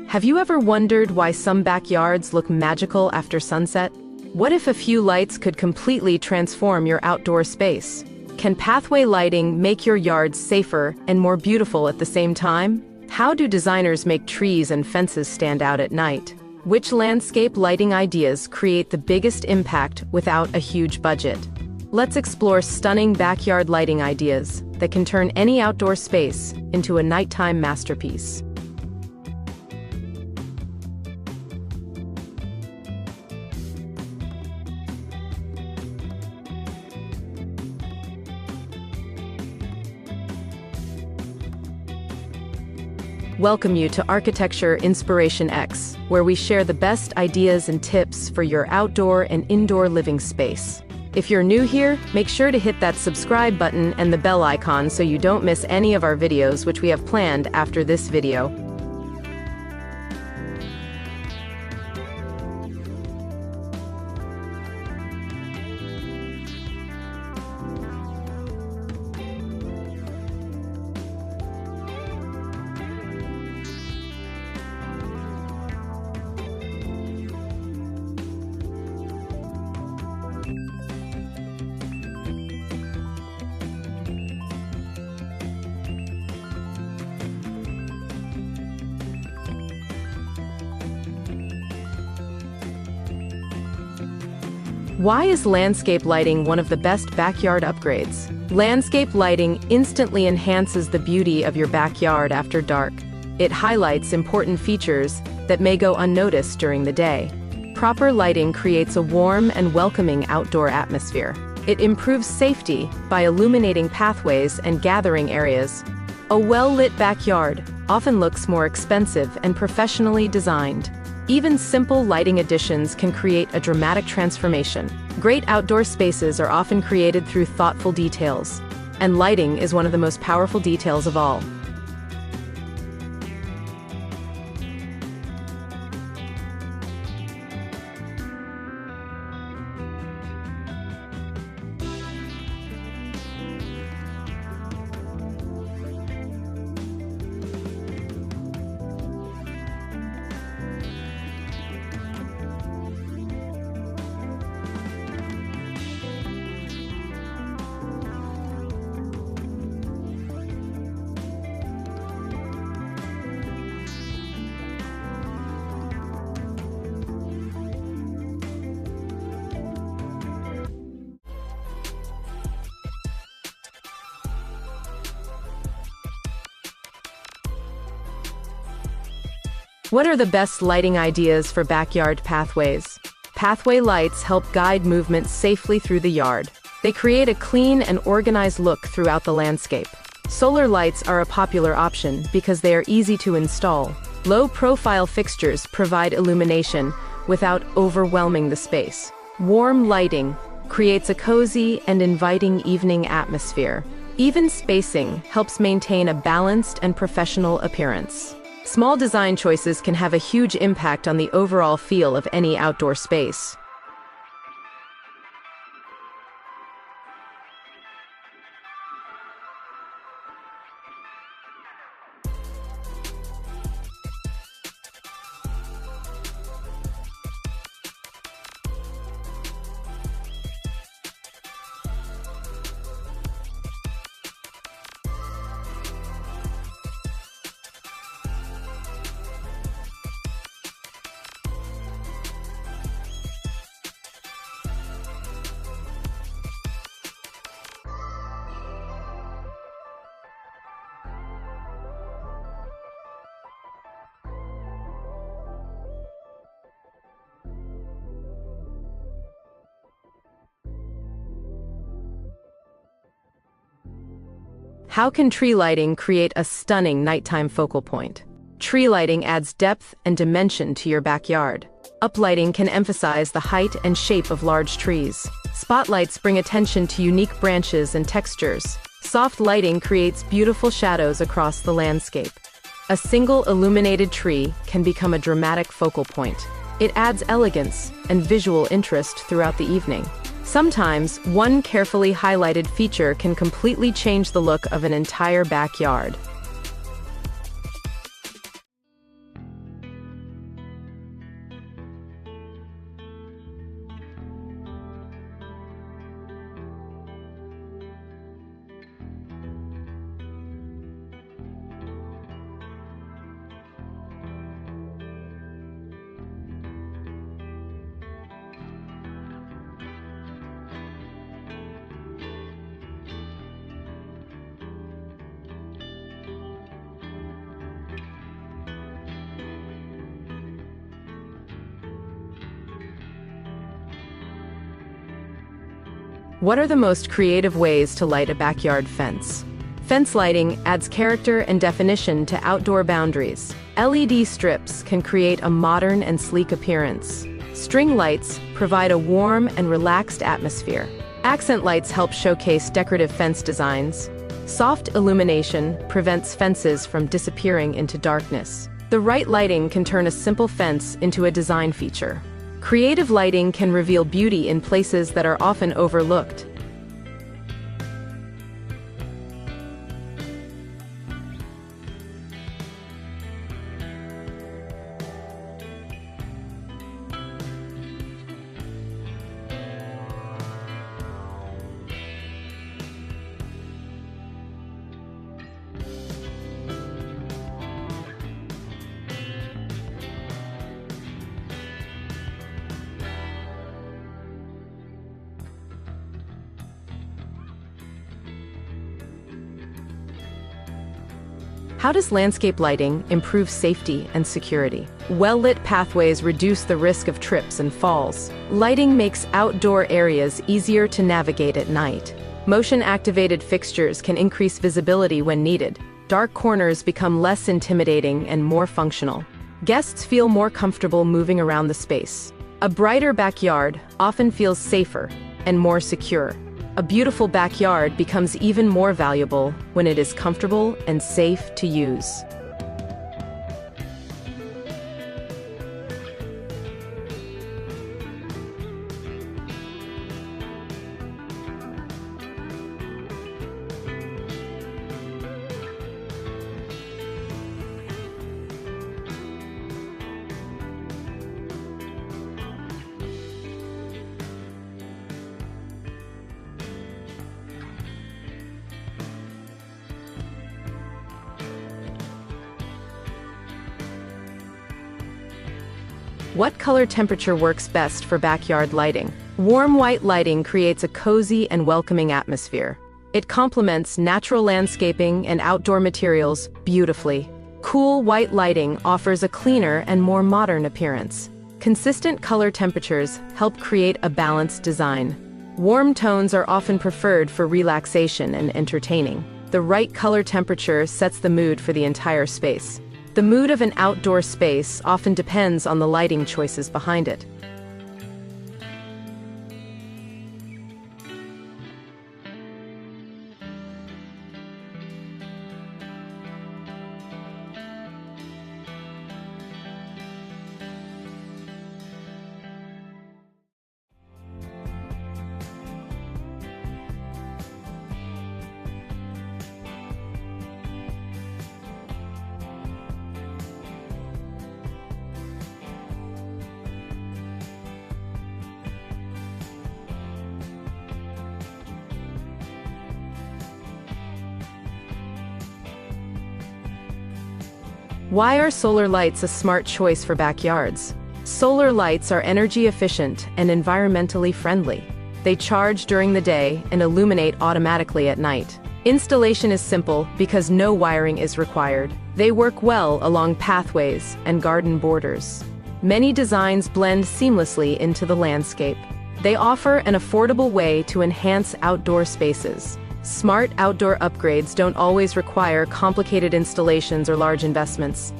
Have you ever wondered why some backyards look magical after sunset? What if a few lights could completely transform your outdoor space? Can pathway lighting make your yard safer and more beautiful at the same time? How do designers make trees and fences stand out at night? Which landscape lighting ideas create the biggest impact without a huge budget? Let's explore stunning backyard lighting ideas that can turn any outdoor space into a nighttime masterpiece. Welcome you to Architecture Inspiration X, where we share the best ideas and tips for your outdoor and indoor living space. If you're new here, make sure to hit that subscribe button and the bell icon so you don't miss any of our videos which we have planned after this video. Why is landscape lighting one of the best backyard upgrades? Landscape lighting instantly enhances the beauty of your backyard after dark. It highlights important features that may go unnoticed during the day. Proper lighting creates a warm and welcoming outdoor atmosphere. It improves safety by illuminating pathways and gathering areas. A well-lit backyard often looks more expensive and professionally designed. Even simple lighting additions can create a dramatic transformation. Great outdoor spaces are often created through thoughtful details, and lighting is one of the most powerful details of all. What are the best lighting ideas for backyard pathways? Pathway lights help guide movement safely through the yard. They create a clean and organized look throughout the landscape. Solar lights are a popular option because they are easy to install. Low-profile fixtures provide illumination without overwhelming the space. Warm lighting creates a cozy and inviting evening atmosphere. Even spacing helps maintain a balanced and professional appearance. Small design choices can have a huge impact on the overall feel of any outdoor space. How can tree lighting create a stunning nighttime focal point? Tree lighting adds depth and dimension to your backyard. Uplighting can emphasize the height and shape of large trees. Spotlights bring attention to unique branches and textures. Soft lighting creates beautiful shadows across the landscape. A single illuminated tree can become a dramatic focal point. It adds elegance and visual interest throughout the evening. Sometimes, one carefully highlighted feature can completely change the look of an entire backyard. What are the most creative ways to light a backyard fence? Fence lighting adds character and definition to outdoor boundaries. LED strips can create a modern and sleek appearance. String lights provide a warm and relaxed atmosphere. Accent lights help showcase decorative fence designs. Soft illumination prevents fences from disappearing into darkness. The right lighting can turn a simple fence into a design feature. Creative lighting can reveal beauty in places that are often overlooked. How does landscape lighting improve safety and security? Well-lit pathways reduce the risk of trips and falls. Lighting makes outdoor areas easier to navigate at night. Motion-activated fixtures can increase visibility when needed. Dark corners become less intimidating and more functional. Guests feel more comfortable moving around the space. A brighter backyard often feels safer and more secure. A beautiful backyard becomes even more valuable when it is comfortable and safe to use. What color temperature works best for backyard lighting? Warm white lighting creates a cozy and welcoming atmosphere. It complements natural landscaping and outdoor materials beautifully. Cool white lighting offers a cleaner and more modern appearance. Consistent color temperatures help create a balanced design. Warm tones are often preferred for relaxation and entertaining. The right color temperature sets the mood for the entire space. The mood of an outdoor space often depends on the lighting choices behind it. Why are solar lights a smart choice for backyards? Solar lights are energy efficient and environmentally friendly. They charge during the day and illuminate automatically at night. Installation is simple because no wiring is required. They work well along pathways and garden borders. Many designs blend seamlessly into the landscape. They offer an affordable way to enhance outdoor spaces. Smart outdoor upgrades don't always require complicated installations or large investments.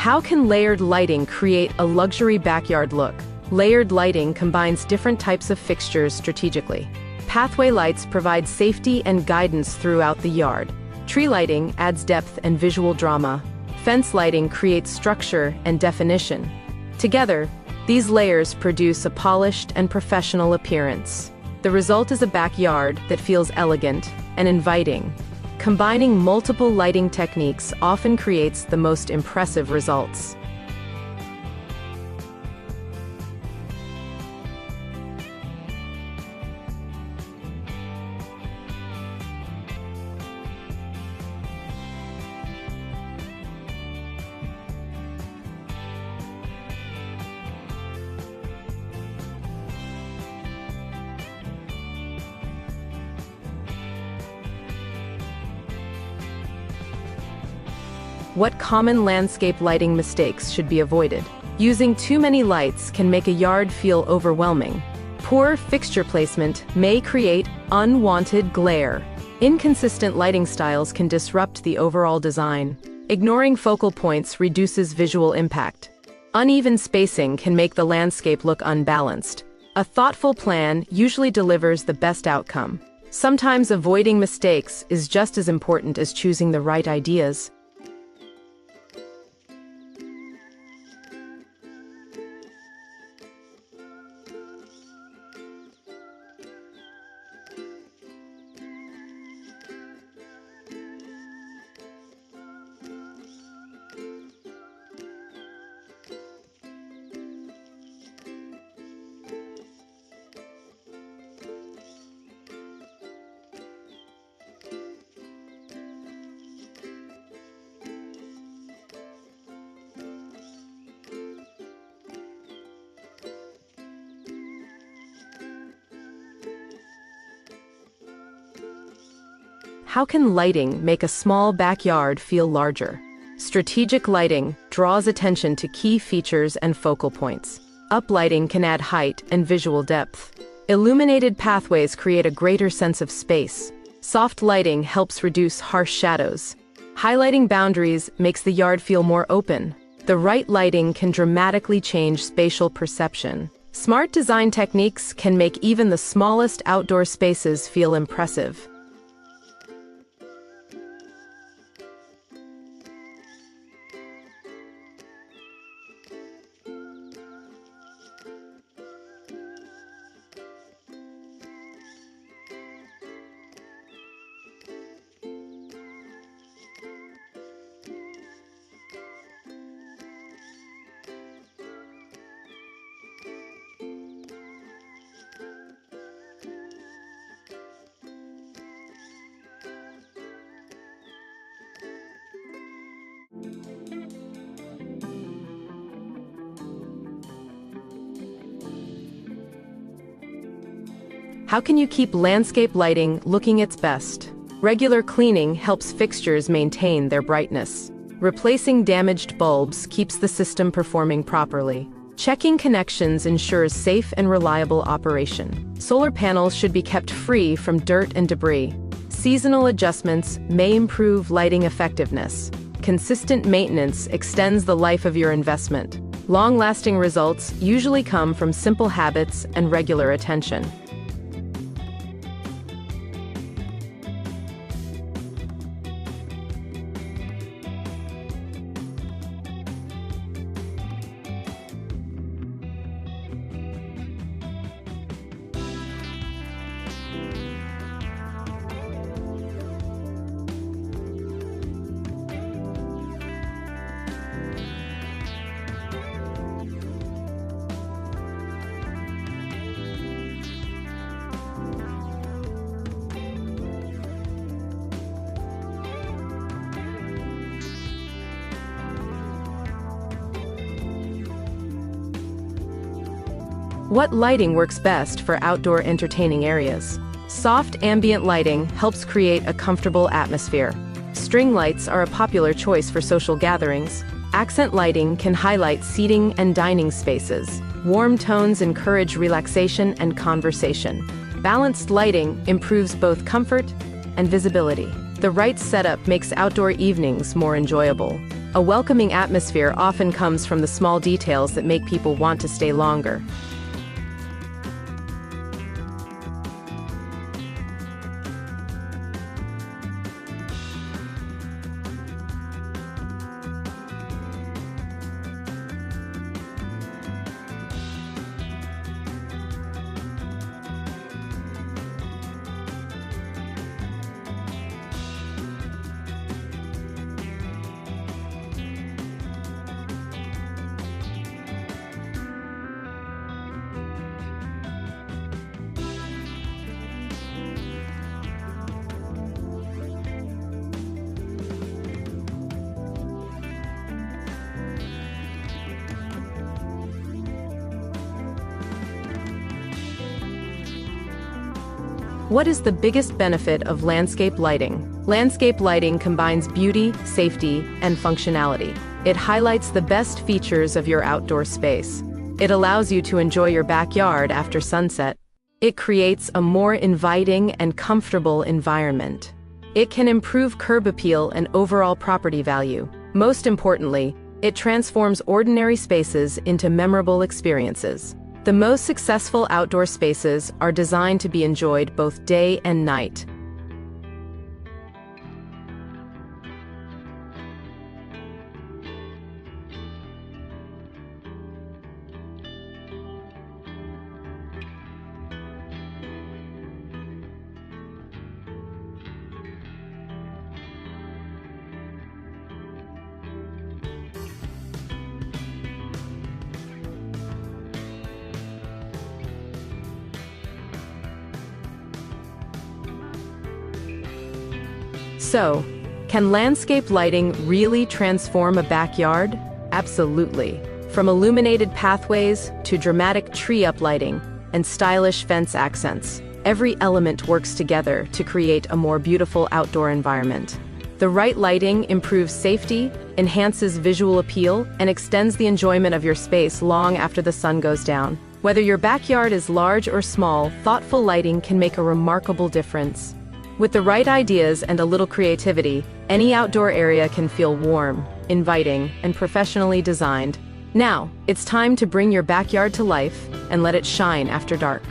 How can layered lighting create a luxury backyard look? Layered lighting combines different types of fixtures strategically. Pathway lights provide safety and guidance throughout the yard. Tree lighting adds depth and visual drama. Fence lighting creates structure and definition. Together, These layers produce a polished and professional appearance. The result is a backyard that feels elegant and inviting. Combining multiple lighting techniques often creates the most impressive results. What common landscape lighting mistakes should be avoided? Using too many lights can make a yard feel overwhelming. Poor fixture placement may create unwanted glare. Inconsistent lighting styles can disrupt the overall design. Ignoring focal points reduces visual impact. Uneven spacing can make the landscape look unbalanced. A thoughtful plan usually delivers the best outcome. Sometimes avoiding mistakes is just as important as choosing the right ideas. How can lighting make a small backyard feel larger? Strategic lighting draws attention to key features and focal points. Uplighting can add height and visual depth. Illuminated pathways create a greater sense of space. Soft lighting helps reduce harsh shadows. Highlighting boundaries makes the yard feel more open. The right lighting can dramatically change spatial perception. Smart design techniques can make even the smallest outdoor spaces feel impressive. How can you keep landscape lighting looking its best? Regular cleaning helps fixtures maintain their brightness. Replacing damaged bulbs keeps the system performing properly. Checking connections ensures safe and reliable operation. Solar panels should be kept free from dirt and debris. Seasonal adjustments may improve lighting effectiveness. Consistent maintenance extends the life of your investment. Long-lasting results usually come from simple habits and regular attention. What lighting works best for outdoor entertaining areas? Soft ambient lighting helps create a comfortable atmosphere. String lights are a popular choice for social gatherings. Accent lighting can highlight seating and dining spaces. Warm tones encourage relaxation and conversation. Balanced lighting improves both comfort and visibility. The right setup makes outdoor evenings more enjoyable. A welcoming atmosphere often comes from the small details that make people want to stay longer. What is the biggest benefit of landscape lighting? Landscape lighting combines beauty, safety, and functionality. It highlights the best features of your outdoor space. It allows you to enjoy your backyard after sunset. It creates a more inviting and comfortable environment. It can improve curb appeal and overall property value. Most importantly, it transforms ordinary spaces into memorable experiences. The most successful outdoor spaces are designed to be enjoyed both day and night. So, can landscape lighting really transform a backyard? Absolutely. From illuminated pathways to dramatic tree uplighting and stylish fence accents, every element works together to create a more beautiful outdoor environment. The right lighting improves safety, enhances visual appeal, and extends the enjoyment of your space long after the sun goes down. Whether your backyard is large or small, thoughtful lighting can make a remarkable difference. With the right ideas and a little creativity, any outdoor area can feel warm, inviting, and professionally designed. Now, it's time to bring your backyard to life and let it shine after dark.